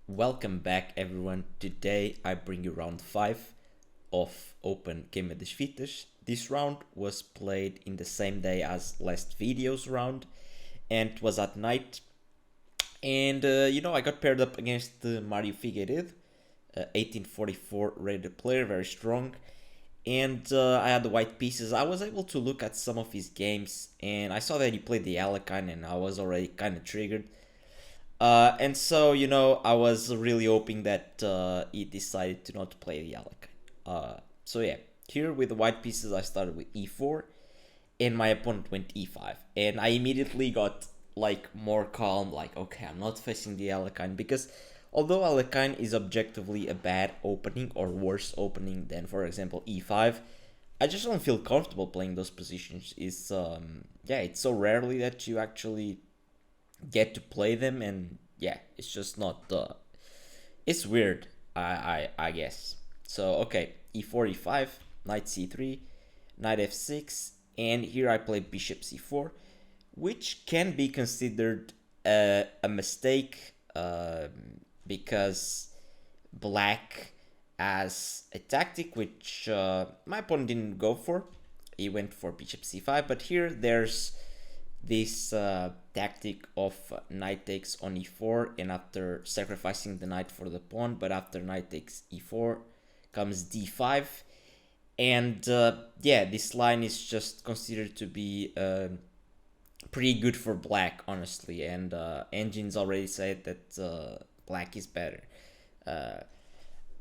Welcome back, everyone. Today I bring you round 5 of Open Game das Fitas. This round was played in the same day as last video's round and it was at night. And I got paired up against Mario Figueiredo, 1844 rated player, very strong. And I had the white pieces. I was able to look at some of his games and I saw that he played the Alekhine and I was already kind of triggered. And so, I was really hoping that he decided to not play the Alec. So yeah, here with the white pieces, I started with e4, and my opponent went e5, and I immediately got like more calm. Like, okay, I'm not facing the Alekhine because although Alekhine is objectively a bad opening or worse opening than, for example, e5, I just don't feel comfortable playing those positions. It's so rarely that you actually get to play them, and yeah, it's just not it's weird. I guess. So okay, e4 e5, knight c3, knight f6, and here I play bishop c4, which can be considered a mistake because black has a tactic which my opponent didn't go for. He went for bishop c5, but here there's this tactic of knight takes on e4, and after sacrificing the knight for the pawn, but after knight takes e4 comes d5, and this line is just considered to be pretty good for black, honestly, and engines already said that black is better. uh,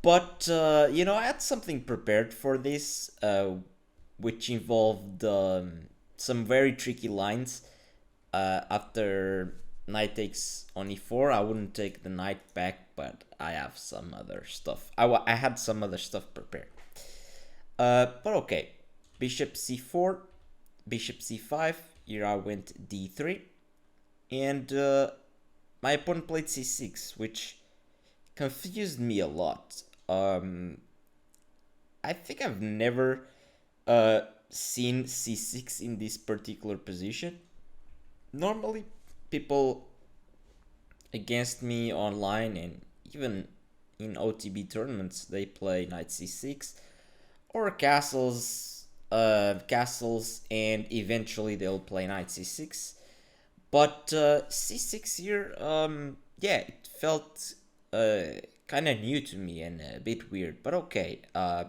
but I had something prepared for this, which involved some very tricky lines. After knight takes on e4, I wouldn't take the knight back, but I have some other stuff. I had some other stuff prepared. But okay, bishop c4, bishop c5. Here I went d3, and my opponent played c6, which confused me a lot. I think I've never seen c6 in this particular position. Normally, people against me online and even in OTB tournaments, they play knight c6 or castles, and eventually they'll play knight c6. But c6 here, it felt kind of new to me and a bit weird. But okay, I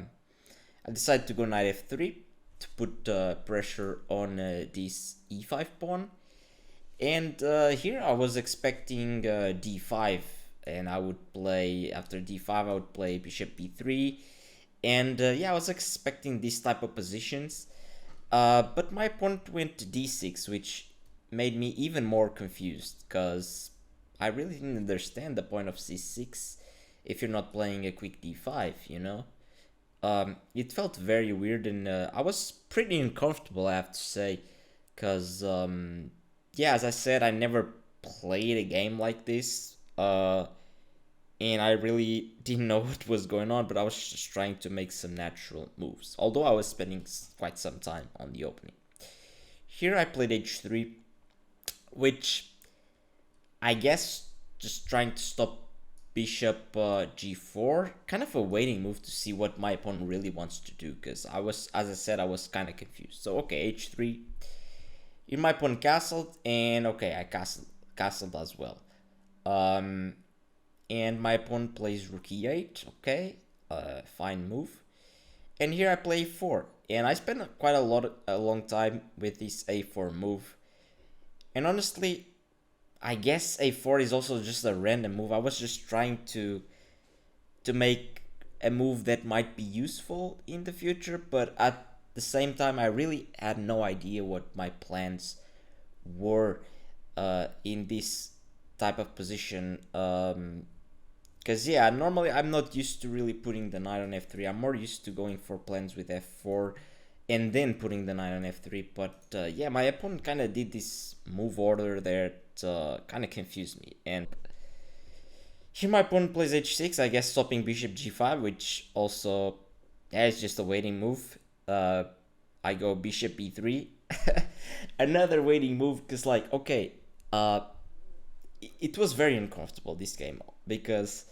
decided to go knight f3 to put pressure on this e5 pawn. And here I was expecting d5, and I would play, after d5, I would play bishop b3. And I was expecting this type of positions. But my opponent went to d6, which made me even more confused, because I really didn't understand the point of c6 if you're not playing a quick d5. It felt very weird, and I was pretty uncomfortable, I have to say, because as I said, I never played a game like this, and I really didn't know what was going on, but I was just trying to make some natural moves, although I was spending quite some time on the opening. Here I played h3, which I guess just trying to stop bishop g4, kind of a waiting move to see what my opponent really wants to do, because as I said, I was kind of confused. So okay, h3. In my pawn castled, and okay, I castled as well. And my opponent plays rook e8. Okay, fine move. And here I play a4, and I spent quite a long time with this a4 move. And honestly, I guess a4 is also just a random move. I was just trying to make a move that might be useful in the future, but at the same time, I really had no idea what my plans were in this type of position. Because normally I'm not used to really putting the knight on f3. I'm more used to going for plans with f4 and then putting the knight on f3. But my opponent kind of did this move order there that kind of confused me. And here my opponent plays h6, I guess stopping bishop g5, which also is just a waiting move. I go bishop e3. Another waiting move, because like, okay, it was very uncomfortable, this game, because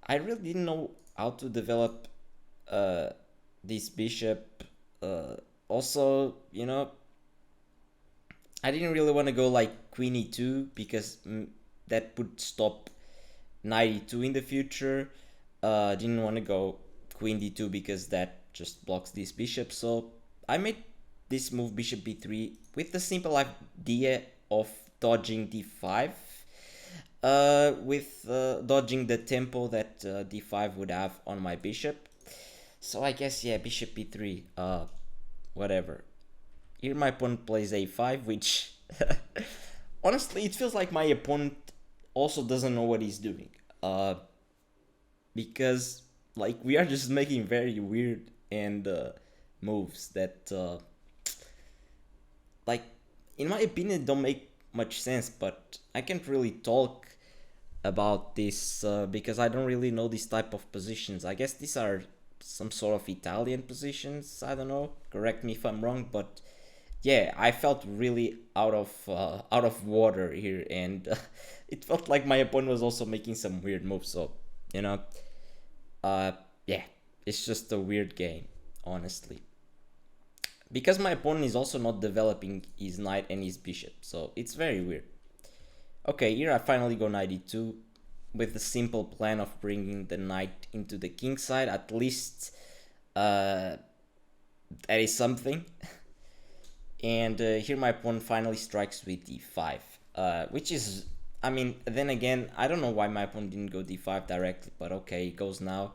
I really didn't know how to develop uh, this bishop. Also, I didn't really want to go like queen e2 because that would stop knight e2 in the future. Didn't want to go queen d2 because that just blocks this bishop. So I made this move bishop b3 with the simple idea of dodging d5, with dodging the tempo that d5 would have on my bishop. So I guess, yeah, bishop b3, whatever. Here my opponent plays a5, which honestly it feels like my opponent also doesn't know what he's doing. Because like we are just making very weird and moves that like in my opinion don't make much sense, but I can't really talk about this because I don't really know this type of positions. I guess these are some sort of Italian positions. I don't know. Correct me if I'm wrong, but yeah, I felt really out of water here, and it felt like my opponent was also making some weird moves. So you know, uh, yeah, it's just a weird game, honestly. Because my opponent is also not developing his knight and his bishop, so it's very weird. Okay, here I finally go knight e2 with the simple plan of bringing the knight into the king side. At least uh, that is something. And here my opponent finally strikes with d5, which is, I mean, then again, I don't know why my opponent didn't go d5 directly, but okay, it goes now.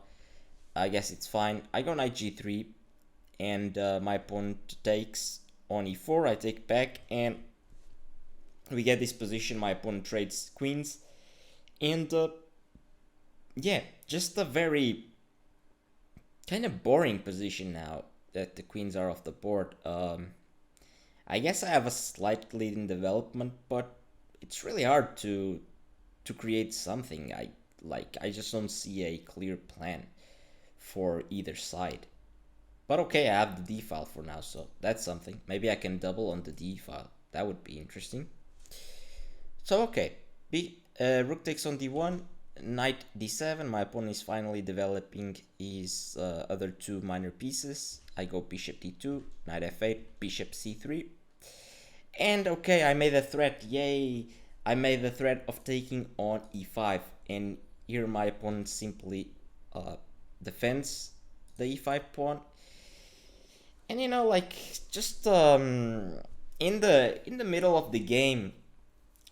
I guess it's fine. I go knight g3, and my opponent takes on e4. I take back, and we get this position. My opponent trades queens, and yeah, just a very kind of boring position now that the queens are off the board. I guess I have a slight lead in development, but it's really hard to create something. I just don't see a clear plan for either side. But okay, I have the d file for now, so that's something. Maybe I can double on the d file. That would be interesting. So okay, rook takes on d1, knight d7. My opponent is finally developing his other two minor pieces. I go bishop d2, knight f8, bishop c3. And okay, I made a threat. Yay! I made the threat of taking on e5. And here my opponent simply defends the e5 pawn. And like just in the middle of the game,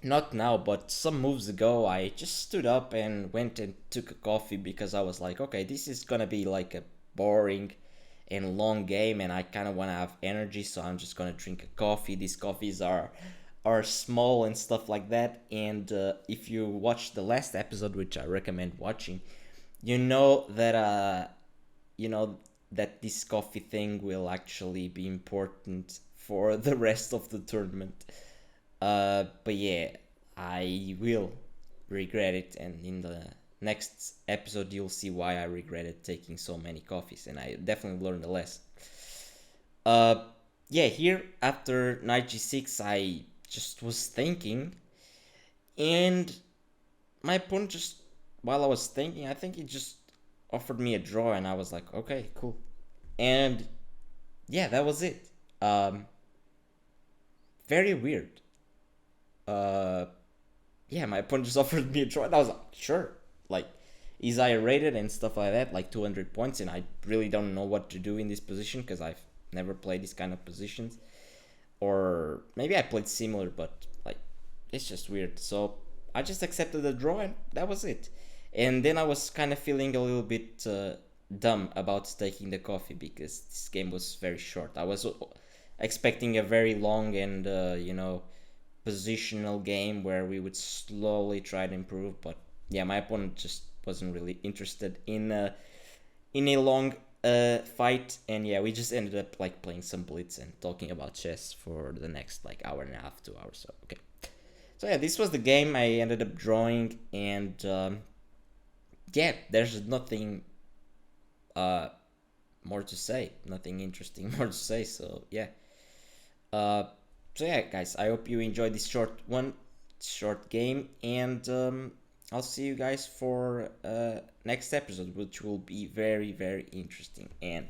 not now, but some moves ago, I just stood up and went and took a coffee because I was like, okay, this is gonna be like a boring and long game, and I kind of want to have energy, so I'm just gonna drink a coffee. These coffees are small and stuff like that. And if you watch the last episode, which I recommend watching, you know that you know that this coffee thing will actually be important for the rest of the tournament. But yeah, I will regret it, and in the next episode you'll see why I regretted taking so many coffees, and I definitely learned a lesson. Uh, yeah, here after knight g6, I just was thinking, and my opponent just, while I was thinking, I think he just offered me a draw, and I was like, okay, cool, and yeah, that was it. Um, Very weird. Uh, yeah, my opponent just offered me a draw, and I was like, sure. Like, is I rated and stuff like that, like 200 points, and I really don't know what to do in this position because I've never played this kind of positions. Or maybe I played similar, but like, it's just weird. So I just accepted the draw, and that was it. And then I was kind of feeling a little bit dumb about taking the coffee because this game was very short. I was expecting a very long and, positional game where we would slowly try to improve, but yeah, my opponent just wasn't really interested in a long fight, and yeah, we just ended up like playing some blitz and talking about chess for the next like hour and a half, 2 hours. So okay, so yeah, this was the game. I ended up drawing, and yeah, there's nothing uh more to say, nothing interesting more to say. So yeah, uh so yeah, guys, I hope you enjoyed this short one. short game, and I'll see you guys for next episode, which will be very, very interesting. And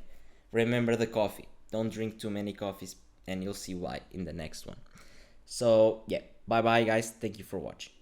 remember the coffee. Don't drink too many coffees, and you'll see why in the next one. So, yeah, bye bye, guys. Thank you for watching.